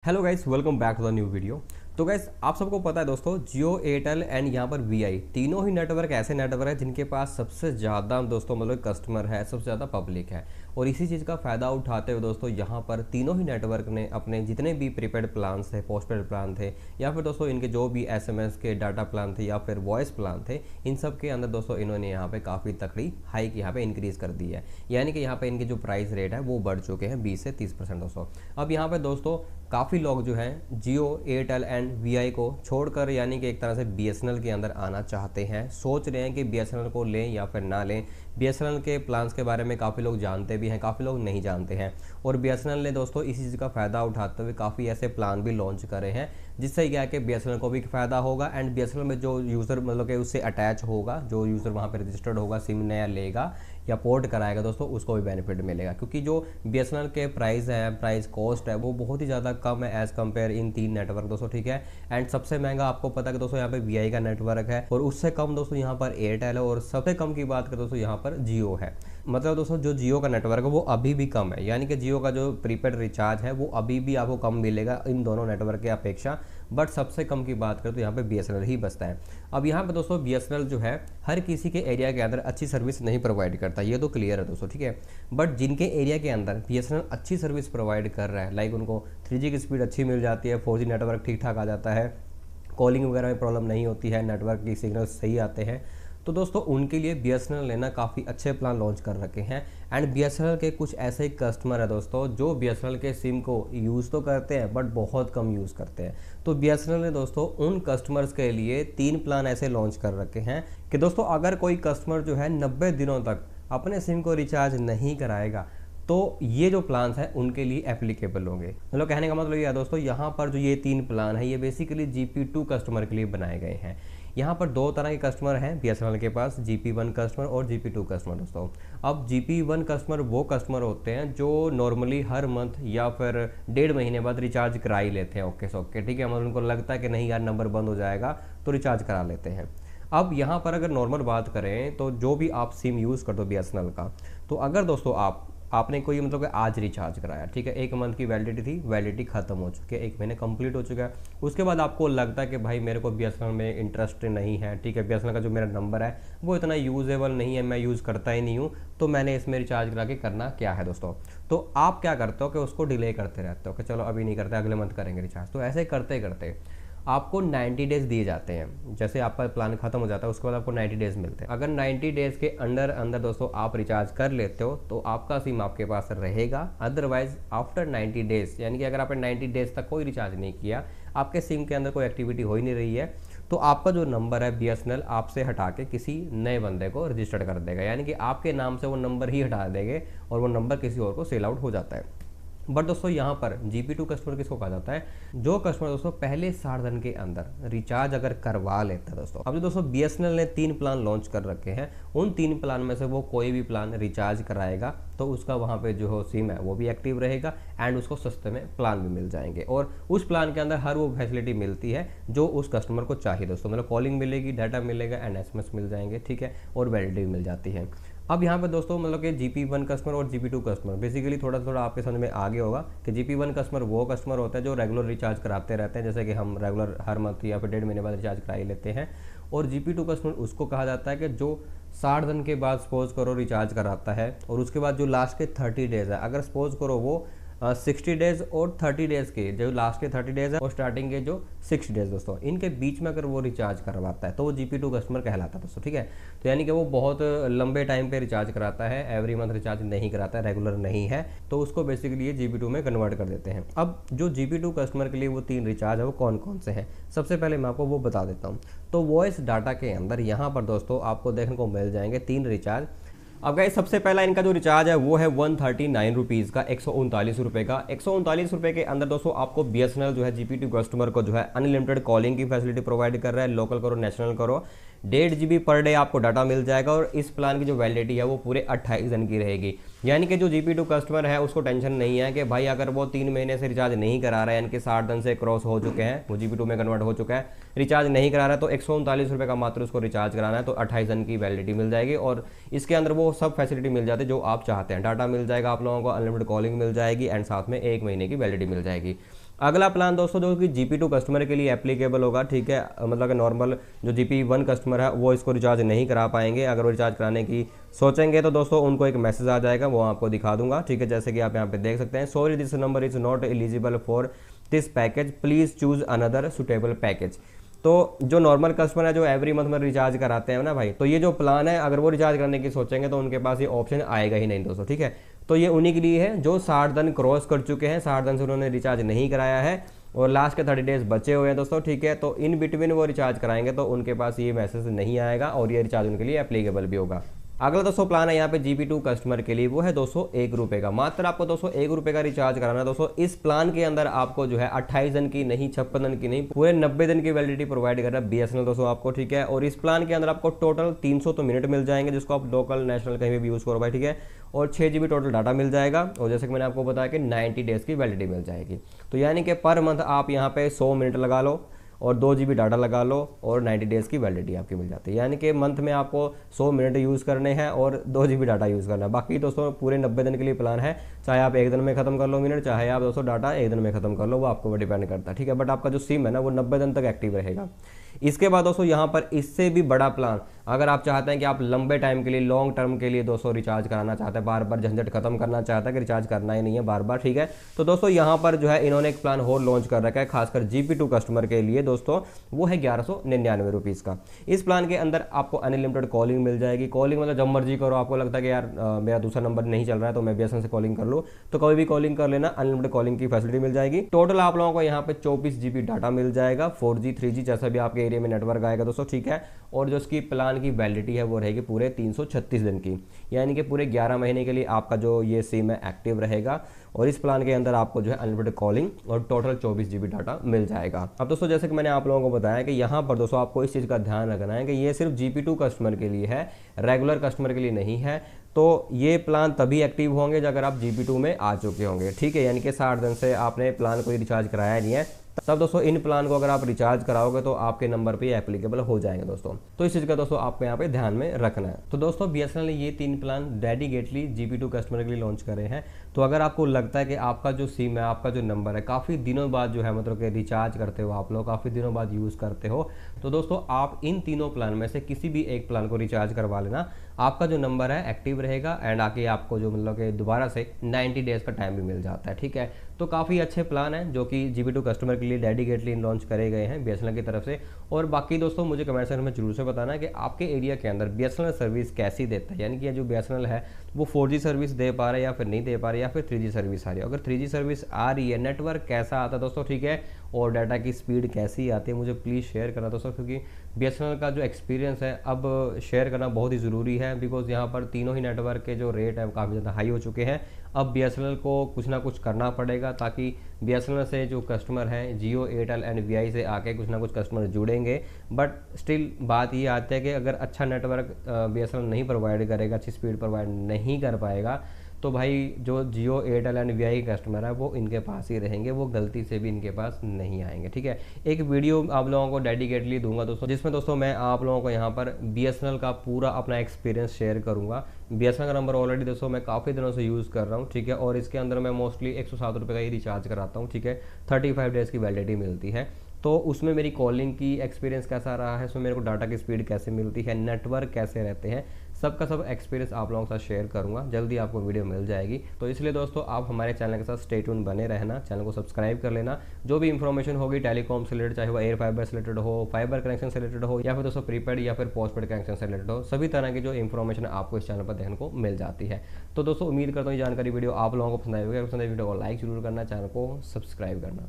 Hello guys, welcome back to the new video. तो guys, आप सबको पता है दोस्तों, जियो, एयरटेल एंड यहाँ पर वीआई तीनों ही नेटवर्क ऐसे नेटवर्क है जिनके पास सबसे ज़्यादा दोस्तों मतलब कस्टमर है, सबसे ज़्यादा पब्लिक है। और इसी चीज़ का फ़ायदा उठाते हुए दोस्तों यहाँ पर तीनों ही नेटवर्क ने अपने जितने भी प्रीपेड प्लान थे, पोस्टपेड प्लान थे, या फिर दोस्तों इनके जो भी एसएमएस के डाटा प्लान थे या फिर वॉइस प्लान थे, इन सब के अंदर दोस्तों इन्होंने यहाँ पे काफ़ी तकड़ी हाइक यहाँ पे इंक्रीज़ कर दी है। यानी कि यहाँ पे इनके जो प्राइस रेट है वो बढ़ चुके हैं 20 से 30% दोस्तों। अब यहाँ पे दोस्तों काफ़ी लोग जो हैं जियो, एयरटेल एंड वीआई को छोड़कर यानी कि एक तरह से बीएसएनएल के अंदर आना चाहते हैं, सोच रहे हैं कि बीएसएनएल को लें या फिर ना लें। बीएसएनएल के प्लान्स के बारे में काफ़ी लोग जानते भी हैं, काफ़ी लोग नहीं जानते हैं। और बीएसएनएल ने दोस्तों इसी चीज़ का फ़ायदा उठाते हुए काफ़ी ऐसे प्लान भी लॉन्च करे हैं जिससे क्या है कि बीएसएनएल को भी फ़ायदा होगा एंड बीएसएनएल में जो यूज़र मतलब कि उससे अटैच होगा, जो यूज़र वहाँ पर रजिस्टर्ड होगा, सिम नया लेगा या पोर्ट कराएगा दोस्तों, उसको भी बेनिफिट मिलेगा। क्योंकि जो बीएसएनएल के प्राइस कॉस्ट है वो बहुत ही ज़्यादा कम है एज़ कम्पेयर इन तीन नेटवर्क दोस्तों, ठीक है। एंड सबसे महंगा आपको पता है कि दोस्तों यहाँ पे वीआई का नेटवर्क है और उससे कम दोस्तों यहाँ पर एयरटेल है और सबसे कम की बात करें दोस्तों यहाँ पर जियो है। मतलब दोस्तों जो जियो का नेटवर्क है वो अभी भी कम है, यानी कि जियो का जो प्रीपेड रिचार्ज है वो अभी भी आपको कम मिलेगा इन दोनों नेटवर्क की अपेक्षा। बट सबसे कम की बात करें तो यहाँ पे बीएसएनएल ही बचता है। अब यहाँ पे दोस्तों बीएसएनएल जो है हर किसी के एरिया के अंदर अच्छी सर्विस नहीं प्रोवाइड करता, ये तो क्लियर है दोस्तों, ठीक है। बट जिनके एरिया के अंदर बीएसएनएल अच्छी सर्विस प्रोवाइड कर रहा है, लाइक उनको 3G की स्पीड अच्छी मिल जाती है, 4G नेटवर्क ठीक ठाक आ जाता है, कॉलिंग वगैरह में प्रॉब्लम नहीं होती है, नेटवर्क की सिग्नल सही आते हैं, तो दोस्तों उनके लिए बीएसएनएल ने ना काफ़ी अच्छे प्लान लॉन्च कर रखे हैं। एंड बीएसएनएल के कुछ ऐसे कस्टमर है दोस्तों जो बीएसएनएल के सिम को यूज़ तो करते हैं बट बहुत कम यूज़ करते हैं। तो बीएसएनएल ने दोस्तों उन कस्टमर्स के लिए 3 प्लान ऐसे लॉन्च कर रखे हैं कि दोस्तों अगर कोई कस्टमर जो है 90 दिनों तक अपने सिम को रिचार्ज नहीं कराएगा तो ये जो प्लान्स हैं उनके लिए एप्लीकेबल होंगे। मतलब कहने का मतलब ये है दोस्तों, यहाँ पर जो ये 3 प्लान है ये बेसिकली GP2 कस्टमर के लिए बनाए गए हैं। यहाँ पर 2 तरह के कस्टमर हैं बीएसएनएल के पास, GP1 कस्टमर और GP2 कस्टमर दोस्तों। अब GP1 कस्टमर वो कस्टमर होते हैं जो नॉर्मली हर मंथ या फिर 1.5 महीने बाद रिचार्ज करा ही लेते हैं, ओके सोके, ठीक है। मतलब उनको लगता है कि नहीं यार नंबर बंद हो जाएगा तो रिचार्ज करा लेते हैं। अब यहाँ पर अगर नॉर्मल बात करें तो जो भी आप सिम यूज़ कर दो बीएसएनएल का, तो अगर दोस्तों आपने कोई मतलब कि आज रिचार्ज कराया, ठीक है, 1 मंथ की वैलिडिटी थी, वैलिडिटी खत्म हो चुकी है, 1 महीने कंप्लीट हो चुका है। उसके बाद आपको लगता है कि भाई मेरे को बीएसएनएल में इंटरेस्ट नहीं है, ठीक है, बीएसएनएल का जो मेरा नंबर है वो इतना यूजेबल नहीं है, मैं यूज़ करता ही नहीं हूँ, तो मैंने इसमें रिचार्ज करा के करना क्या है दोस्तों। तो आप क्या करते हो कि उसको डिले करते रहते हो कि चलो अभी नहीं करते, अगले मंथ करेंगे रिचार्ज। तो ऐसे करते करते आपको 90 डेज़ दिए जाते हैं। जैसे आपका प्लान खत्म हो जाता है उसके बाद आपको 90 डेज़ मिलते हैं। अगर 90 डेज़ के अंदर दोस्तों आप रिचार्ज कर लेते हो तो आपका सिम आपके पास रहेगा। अदरवाइज आफ्टर 90 डेज़, यानी कि अगर आपने 90 डेज़ तक कोई रिचार्ज नहीं किया, आपके सिम के अंदर कोई एक्टिविटी हो ही नहीं रही है, तो आपका जो नंबर है बीएसएनएल आपसे हटा के किसी नए बंदे को रजिस्टर्ड कर देगा, यानी कि आपके नाम से वो नंबर ही हटा देंगे और वो नंबर किसी और को सेल आउट हो जाता है। बट दोस्तों यहाँ पर GP2 कस्टमर किसको कहा जाता है? जो कस्टमर दोस्तों पहले 60 दिन के अंदर रिचार्ज अगर करवा लेता है दोस्तों। अब जो दोस्तों बीएसएनएल ने 3 प्लान लॉन्च कर रखे हैं, उन 3 प्लान में से वो कोई भी प्लान रिचार्ज कराएगा तो उसका वहाँ पे जो सिम है वो भी एक्टिव रहेगा एंड उसको सस्ते में प्लान भी मिल जाएंगे। और उस प्लान के अंदर हर वो फैसिलिटी मिलती है जो उस कस्टमर को चाहिए दोस्तों, मतलब कॉलिंग मिलेगी, डाटा मिलेगा एंड एसएमएस मिल जाएंगे, ठीक है, और वैलिडिटी मिल जाती है। अब यहाँ पे दोस्तों मतलब कि GP1 कस्टमर और GP2 कस्टमर बेसिकली थोड़ा आपके समझ में आगे होगा कि GP1 कस्टमर वो कस्टमर होता है जो रेगुलर रिचार्ज कराते रहते हैं, जैसे कि हम रेगुलर हर मंथ या फिर 1.5 महीने बाद रिचार्ज करा ही लेते हैं। और GP2 कस्टमर उसको कहा जाता है कि जो 60 दिन के बाद सपोज करो रिचार्ज कराता है और उसके बाद जो लास्ट के 30 डेज़ है, अगर सपोज करो वो 60 डेज़ और 30 डेज़ के जो लास्ट के 30 डेज़ है और स्टार्टिंग के जो 6 डेज़ दोस्तों, इनके बीच में अगर वो रिचार्ज करवाता है तो वो GP2 कस्टमर कहलाता है दोस्तों, ठीक है। तो यानी कि वो बहुत लंबे टाइम पे रिचार्ज कराता है, एवरी मंथ रिचार्ज नहीं कराता है, रेगुलर नहीं है, तो उसको बेसिकली ये GP2 में कन्वर्ट कर देते हैं। अब जो GP2 कस्टमर के लिए वो 3 रिचार्ज है वो कौन कौन से हैं, सबसे पहले मैं आपको वो बता देता हूँ। तो वॉइस डाटा के अंदर यहाँ पर दोस्तों आपको देखने को मिल जाएंगे 3 रिचार्ज। अब गाइस सबसे पहला इनका जो रिचार्ज है वो है 139 रुपीज़ का, 139 रुपये का। 139 रुपये के अंदर दोस्तों आपको बीएसएनएल जो है GP2 कस्टमर को जो है अनलिमिटेड कॉलिंग की फैसिलिटी प्रोवाइड कर रहा है, लोकल करो नेशनल करो, 1.5 GB पर डे आपको डाटा मिल जाएगा। और इस प्लान की जो वैलिडिटी है वो पूरे 28 दिन की रहेगी। यानी कि जो GP2 कस्टमर है उसको टेंशन नहीं है कि भाई अगर वो 3 महीने से रिचार्ज नहीं करा रहा है, यानी कि 60 दिन से क्रॉस हो चुके हैं, वो GP2 में कन्वर्ट हो चुका है, रिचार्ज नहीं करा रहा है, तो 139 रुपये का मात्र उसको रिचार्ज कराना है, तो 28 दिन की वैलिडिटी मिल जाएगी। और इसके अंदर वो सब फैसिलिटी मिल जाती है जो आप चाहते हैं, डाटा मिल जाएगा आप लोगों को, अनलिमिटेड कॉलिंग मिल जाएगी एंड साथ में 1 महीने की वैलिडिटी मिल जाएगी। अगला प्लान दोस्तों जो कि GP2 कस्टमर के लिए एप्लीकेबल होगा, ठीक है, मतलब कि नॉर्मल जो GP1 कस्टमर है वो इसको रिचार्ज नहीं करा पाएंगे। अगर वो रिचार्ज कराने की सोचेंगे तो दोस्तों उनको एक मैसेज आ जाएगा, वो आपको दिखा दूंगा, ठीक है, जैसे कि आप यहाँ पे देख सकते हैं, sorry this number is not eligible for this package, please choose another suitable package. तो जो नॉर्मल कस्टमर है जो एवरी मंथ में रिचार्ज कराते हैं ना भाई, तो ये जो प्लान है अगर वो रिचार्ज करने की सोचेंगे तो उनके पास ये ऑप्शन आएगा ही नहीं दोस्तों, ठीक है। तो ये उन्हीं के लिए है जो 60 दिन क्रॉस कर चुके हैं, 60 दिन से उन्होंने रिचार्ज नहीं कराया है और लास्ट के 30 डेज बचे हुए हैं दोस्तों, ठीक है। तो इन बिटवीन वो रिचार्ज कराएंगे तो उनके पास ये मैसेज नहीं आएगा और ये रिचार्ज उनके लिए एप्लीकेबल भी होगा। अगला दोस्तों प्लान है यहाँ पे GP2 कस्टमर के लिए, वो है दोस्तों 1 रुपये का। मात्र आपको दोस्तों 1 रुपये का रिचार्ज कराना है दोस्तों। इस प्लान के अंदर आपको जो है 28 दिन की नहीं, 56 दिन की नहीं, पूरे 90 दिन की वैलिडिटी प्रोवाइड कर रहा है BSNL दोस्तों आपको, ठीक है। और इस प्लान के अंदर आपको टोटल 300 तो मिनट मिल जाएंगे जिसको आप लोकल नेशनल कहीं भी यूज़ करो भाई, ठीक है। और 6 GB टोटल डाटा मिल जाएगा और जैसे कि मैंने आपको बताया कि 90 डेज़ की वैलिडिटी मिल जाएगी। तो यानी कि पर मंथ आप यहाँ पे 100 मिनट लगा लो और 2 GB डाटा लगा लो और 90 डेज़ की वैलिडिटी आपकी मिल जाती है। यानी कि मंथ में आपको 100 मिनट यूज़ करने हैं और 2 GB डाटा यूज़ करना है। बाकी दोस्तों पूरे 90 दिन के लिए प्लान है, चाहे आप 1 दिन में खत्म कर लो मिनट, चाहे आप दोस्तों डाटा 1 दिन में खत्म कर लो, वो आपको डिपेंड करता है, ठीक है। बट आपका जो सिम है ना वो 90 दिन तक एक्टिव रहेगा। इसके बाद दोस्तों यहाँ पर इससे भी बड़ा प्लान, अगर आप चाहते हैं कि आप लंबे टाइम के लिए, लॉन्ग टर्म के लिए दोस्तों रिचार्ज कराना चाहते हैं, बार बार झंझट खत्म करना चाहता है कि रिचार्ज करना ही नहीं है बार बार, ठीक है, तो दोस्तों यहाँ पर जो है इन्होंने एक प्लान और लॉन्च कर रखा है खासकर GP2 कस्टमर के लिए दोस्तों, वो है 1199 रुपीज़ का। इस प्लान के अंदर आपको अनलिमिटेड कॉलिंग मिल जाएगी। कॉलिंग मतलब जब मर्जी करो, आपको लगता है कि यार मेरा दूसरा नंबर नहीं चल रहा है तो मैं BSNL से कॉलिंग कर लूँ, तो कभी भी कॉलिंग कर लेना, अनलिमिटेड कॉलिंग की फैसिलिटी मिल जाएगी। टोटल आप लोगों को यहाँ पे 24 GB डाटा मिल जाएगा, 4G 3G जैसा भी आपके एरिया में नेटवर्क आएगा दोस्तों, ठीक है। और जो इसकी प्लान की वैलिडिटी है वो रहेगी पूरे 336 दिन की, यानी कि पूरे 11 महीने के लिए आपका जो ये सिम है एक्टिव रहेगा। और इस प्लान के अंदर आपको जो है अनलिमिटेड कॉलिंग और टोटल 24 GB डाटा मिल जाएगा। अब दोस्तों जैसे कि मैंने आप लोगों को बताया कि यहाँ पर दोस्तों आपको इस चीज़ का ध्यान रखना है कि ये सिर्फ GP2 कस्टमर के लिए है, रेगुलर कस्टमर के लिए नहीं है। तो ये प्लान तभी एक्टिव होंगे अगर आप GP2 में आ चुके होंगे, ठीक है, यानी कि 60 दिन से आपने प्लान कोई रिचार्ज कराया नहीं है, तब दोस्तों इन प्लान को अगर आप रिचार्ज कराओगे तो आपके नंबर पे एप्लीकेबल हो जाएंगे दोस्तों। तो इस चीज़ का दोस्तों आपको यहाँ पे ध्यान में रखना है। तो दोस्तों BSNL ने ये 3 प्लान डेडिकेटली GP2 कस्टमर के लिए लॉन्च करे हैं। तो अगर आपको लगता है कि आपका जो सिम है, आपका जो नंबर है, काफ़ी दिनों बाद जो है मतलब कि रिचार्ज करते हो आप लोग, काफ़ी दिनों बाद यूज़ करते हो, तो दोस्तों आप इन तीनों प्लान में से किसी भी एक प्लान को रिचार्ज करवा लेना। आपका जो नंबर है एक्टिव रहेगा एंड आके आपको जो मतलब कि दोबारा से 90 डेज़ का टाइम भी मिल जाता है, ठीक है। तो काफ़ी अच्छे प्लान हैं जो कि GP2 कस्टमर के लिए डेडिकेटली लॉन्च करे गए हैं BSNL की तरफ से। और बाकी दोस्तों मुझे कमेंट सेक्शन में जरूर से बताना है कि आपके एरिया के अंदर BSNL सर्विस कैसी देता है, यानी कि जो BSNL है वो 4G सर्विस दे पा रहा है या फिर नहीं दे पा रहा है, या फिर 3G सर्विस आ रही है। अगर 3G सर्विस आ रही है, नेटवर्क कैसा आता है दोस्तों, ठीक है, और डाटा की स्पीड कैसी आती है, मुझे प्लीज़ शेयर करना दोस्तों, क्योंकि BSNL का जो एक्सपीरियंस है अब शेयर करना बहुत ही ज़रूरी है। बिकॉज यहाँ पर तीनों ही नेटवर्क के जो रेट है वो काफ़ी ज़्यादा हाई हो चुके हैं। अब BSNL को कुछ ना कुछ करना पड़ेगा ताकि BSNL से जो कस्टमर हैं, जियो, एयरटेल एंड VI से आके कुछ ना कुछ कस्टमर जुड़ेंगे। बट स्टिल बात ये आती है कि अगर अच्छा नेटवर्क BSNL नहीं प्रोवाइड करेगा, अच्छी स्पीड प्रोवाइड नहीं कर पाएगा, तो भाई जो जियो, एयरटेल एंड VI कस्टमर है वो इनके पास ही रहेंगे, वो गलती से भी इनके पास नहीं आएंगे, ठीक है। एक वीडियो आप लोगों को डेडिकेटली दूंगा दोस्तों, जिसमें दोस्तों मैं आप लोगों को यहाँ पर BSNL का पूरा अपना एक्सपीरियंस शेयर करूँगा। BSNL का नंबर ऑलरेडी दोस्तों मैं काफ़ी दिनों से यूज़ कर रहा हूँ, ठीक है, और इसके अंदर मैं मोस्टली 107 रुपये का ही रिचार्ज कराता हूँ, ठीक है। 35 डेज़ की वैलिडिटी मिलती है। तो उसमें मेरी कॉलिंग की एक्सपीरियंस कैसा रहा है, उसमें मेरे को डाटा की स्पीड कैसे मिलती है, नेटवर्क कैसे रहते हैं, सबका सब एक्सपीरियंस आप लोगों के साथ शेयर करूंगा। जल्दी आपको वीडियो मिल जाएगी। तो इसलिए दोस्तों आप हमारे चैनल के साथ स्टे ट्यून बने रहना, चैनल को सब्सक्राइब कर लेना। जो भी इंफॉर्मेशन होगी टेलीकॉम से रिलेटेड, चाहे वो एयर फाइबर से रिलेटेड हो, फाइबर कनेक्शन से रिलेटेड हो, या फिर दोस्तों प्रीपेड या फिर पोस्टपेड कनेक्शन से रिलेटेड हो, सभी तरह की जो इन्फॉर्मेशन आपको इस चैनल पर देखने को मिल जाती है। तो दोस्तों उम्मीद करता हूँ ये जानकारी वीडियो आप लोगों को पसंद आई होगी। अगर पसंद आई वीडियो को लाइक जरूर करना, चैनल को सब्सक्राइब करना।